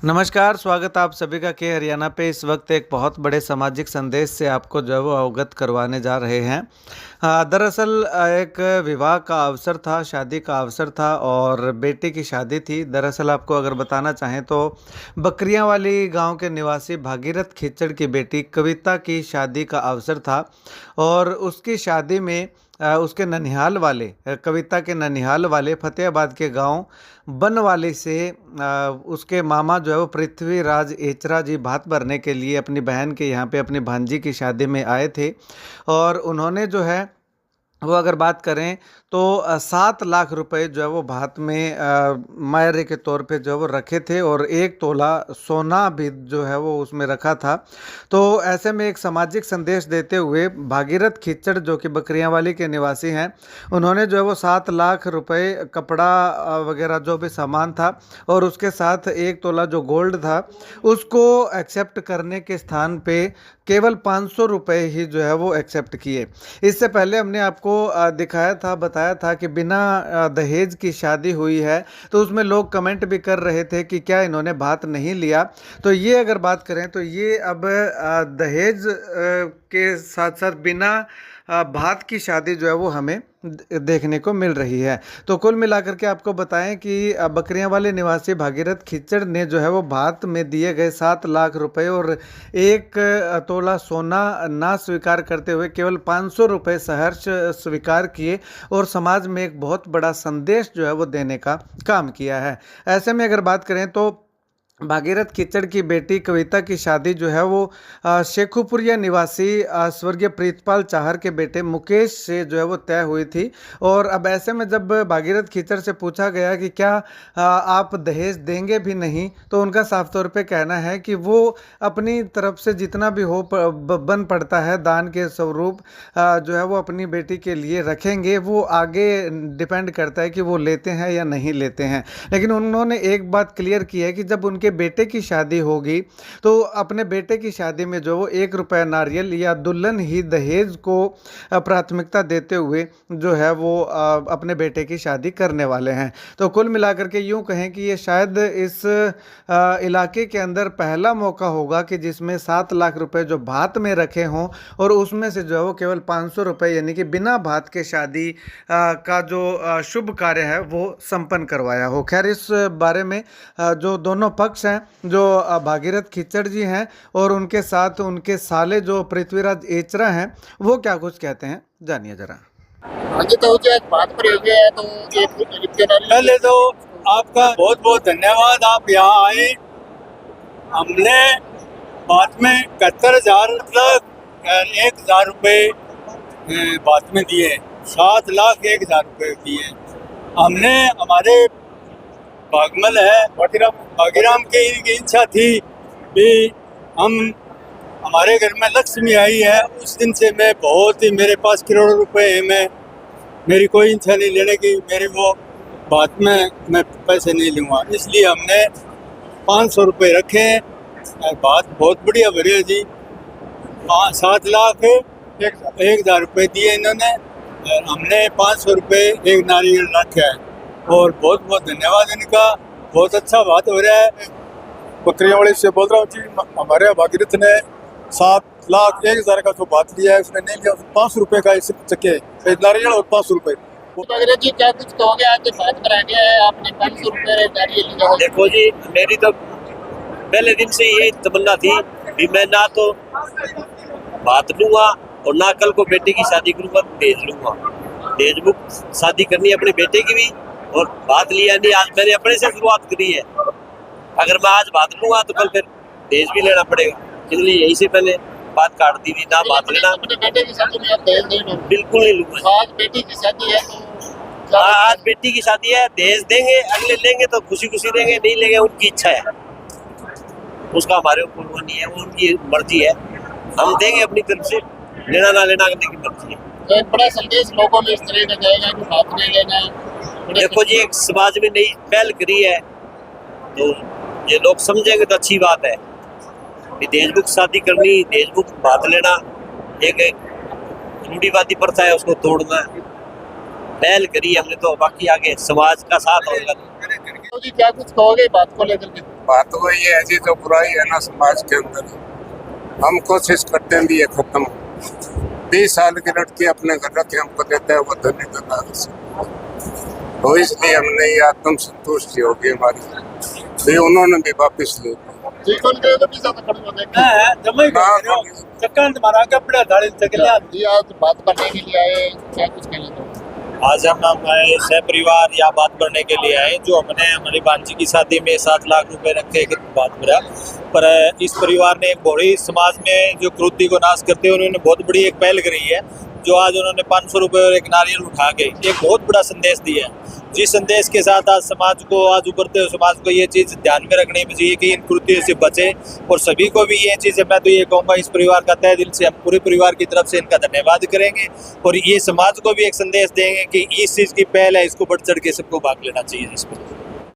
नमस्कार, स्वागत आप सभी का के हरियाणा पे। इस वक्त एक बहुत बड़े सामाजिक संदेश से आपको जो है वो अवगत करवाने जा रहे हैं। दरअसल एक विवाह का अवसर था, शादी का अवसर था और बेटी की शादी थी। दरअसल आपको अगर बताना चाहें तो बकरियां वाली गांव के निवासी भागीरथ खिचड़ की बेटी कविता की शादी का अवसर था और उसकी शादी में उसके ननिहाल वाले कविता के ननिहाल वाले फतेहाबाद के गांव बनवाली से उसके मामा जो है वो पृथ्वीराज एचरा जी भात भरने के लिए अपनी बहन के यहाँ पे अपनी भांजी की शादी में आए थे और उन्होंने जो है वो अगर बात करें तो 7 लाख रुपए जो है वो भात में मायरे के तौर पे जो है वो रखे थे और 1 तोला सोना भी जो है वो उसमें रखा था। तो ऐसे में एक सामाजिक संदेश देते हुए भागीरथ खिचड़ जो कि बकरियां वाली के निवासी हैं, उन्होंने जो है वो 7 लाख रुपए कपड़ा वगैरह जो भी सामान था और उसके साथ 1 तोला जो गोल्ड था उसको एक्सेप्ट करने के स्थान पे केवल 500 रुपये ही जो है वो एक्सेप्ट किए। इससे पहले हमने आपको दिखाया था, बताया था कि बिना दहेज की शादी हुई है, तो उसमें लोग कमेंट भी कर रहे थे कि क्या इन्होंने भात नहीं लिया। तो ये अगर बात करें तो ये अब दहेज के साथ साथ बिना भात की शादी जो है वो हमें देखने को मिल रही है। तो कुल मिलाकर के आपको बताएं कि बकरियां वाले निवासी भागीरथ खिचड़ ने जो है वो भात में दिए गए 7 लाख रुपए और 1 तोला सोना ना स्वीकार करते हुए केवल 500 रुपये सहर्ष स्वीकार किए और समाज में एक बहुत बड़ा संदेश जो है वो देने का काम किया है। ऐसे में अगर बात करें तो भागीरथ खिचड़ की बेटी कविता की शादी जो है वो शेखुपुरिया निवासी स्वर्गीय प्रीतपाल चाहर के बेटे मुकेश से जो है वो तय हुई थी। और अब ऐसे में जब भागीरथ खिचड़ से पूछा गया कि क्या आप दहेज देंगे भी नहीं, तो उनका साफ तौर पे कहना है कि वो अपनी तरफ से जितना भी हो बन पड़ता है दान के स्वरूप जो है वो अपनी बेटी के लिए रखेंगे। वो आगे डिपेंड करता है कि वो लेते हैं या नहीं लेते हैं। लेकिन उन्होंने एक बात क्लियर की है कि जब उनके बेटे की शादी होगी तो अपने बेटे की शादी में जो वो 1 रुपया नारियल या दुल्हन ही दहेज को प्राथमिकता देते हुए जो है वो अपने बेटे की शादी करने वाले हैं। तो कुल मिलाकर के यूं कहें कि ये शायद इस इलाके के अंदर पहला मौका होगा कि जिसमें 7 लाख रुपए जो भात में रखे हों और उसमें से जो है वो केवल 500 रुपये यानी कि बिना भात के शादी का जो शुभ कार्य है वो संपन्न करवाया हो। खैर इस बारे में जो दोनों पक्ष हैं, जो भागीरथ खिचड़ जी हैं और उनके साथ उनके साले जो पृथ्वीराज एचरा हैं, वो क्या कुछ कहते हैं जानिए जरा। हाँ जी, तो जो बात पर हो गया है तो ये पहले तो आपका बहुत बहुत धन्यवाद, आप यहाँ आए। हमने बात में 71,000 मतलब 1,000 रुपये बात में दिए, 7,01,000 रुपये दिए हमने। हमारे बागमल है बागीराम की इच्छा थी कि हमारे घर में लक्ष्मी आई है। उस दिन से मैं बहुत ही, मेरे पास करोड़ों रुपए है, मेरी कोई इच्छा नहीं लेने की, मेरी वो बात में मैं पैसे नहीं लूँगा, इसलिए हमने 500 रुपये रखे हैं। बात बहुत बढ़िया भरी है जी। 7,01,000 रुपये दिए इन्होंने, हमने 500 रुपये एक नारियल रखा है और बहुत बहुत धन्यवाद इनका। बहुत अच्छा बात हो रहा है। बकरियां वाले से बोल रहा हूँ जी, हमारे भागीरथ ने 7,01,000 का जो बात लिया है उसने नहीं लिया, 500 रुपये का इस चक्के नारियल और 500 रुपये। जी क्या कुछ कहोगे, आज बात करा गया है आपने 500 रुपये नारियल लिया? देखो जी, मेरी तो पहले दिन से यही तमन्ना थी कि मैं ना तो बात लूँगा और ना कल को बेटे की शादी करूँगा दहेज लूँगा। दहेज बुक शादी करनी है अपने बेटे की भी और बात लिया नहीं। आज मैंने अपने से शुरुआत करी है, अगर मैं आज बात लूँगा तो कल फिर दहेज भी लेना पड़ेगा, इसलिए यही से मैंने बात काट दी थी। ना बात लेना, अपने बेटे की शादी में आप दहेज नहीं लो? बिल्कुल नहीं लूँगा। आज बेटी की शादी है तो आज बेटी की शादी है, दहेज देंगे, अगले लेंगे तो खुशी खुशी देंगे, नहीं लेंगे उनकी इच्छा है, उसका हमारे ऊपर वो नहीं है, वो उनकी मर्जी है। हम देंगे अपनी तरफ से, लेना ना लेना करने की मर्जी है। तो एक बड़ा संदेश लोगों में इस तरह का जाएगा कि बात नहीं लेना है। देखो जी, एक समाज में नई पहल करी है तो ये लोग समझेंगे तो अच्छी बात है कि दहेज बुक शादी करनी, दहेज बुक बात लेना एक रूढ़िवादी प्रथा है, उसको तोड़ना है। पहल करी हमने तो, बाकी आगे समाज का साथ होगा। तो जी क्या कुछ कहोगे बात को लेकर के? बात वही है जी, जो बुराई है ना समाज के अंदर, हम कोशिश करते हैं भी ये खत्म हो। 20 साल की लड़की अपने घर रखे हमको देता है वो धनी धना से, तो इसलिए हमने ये आत्म संतुष्टि होगी हमारी, भी उन्होंने भी वापिस ले ठीक हो गए तो वीजा खड़े होने ली। आज बात करने के लिए आए, क्या कुछ कहना चाहोगे? आज हम हमारे सह परिवार यहाँ बात करने के लिए आए, जो हमने हमारी भांजी की शादी में 7 लाख रुपए रखे की बात करा, पर इस परिवार ने एक बड़ी समाज में जो क्रूरता को नाश करते हुए उन्होंने बहुत बड़ी एक पहल करी है, जो आज उन्होंने 500 रुपये और एक नारियल उठा के एक बहुत बड़ा संदेश दिया है। जिस संदेश के साथ आज समाज को, आज उभरते हुए समाज को ये चीज़ ध्यान में रखनी चाहिए कि इन कृत्यों से बचे, और सभी को भी ये चीज़, मैं तो ये कहूँगा इस परिवार का तहे दिल से हम पूरे परिवार की तरफ से इनका धन्यवाद करेंगे, और ये समाज को भी एक संदेश देंगे कि इस चीज़ की पहल है, इसको बढ़ चढ़ के सबको भाग लेना चाहिए इस पर।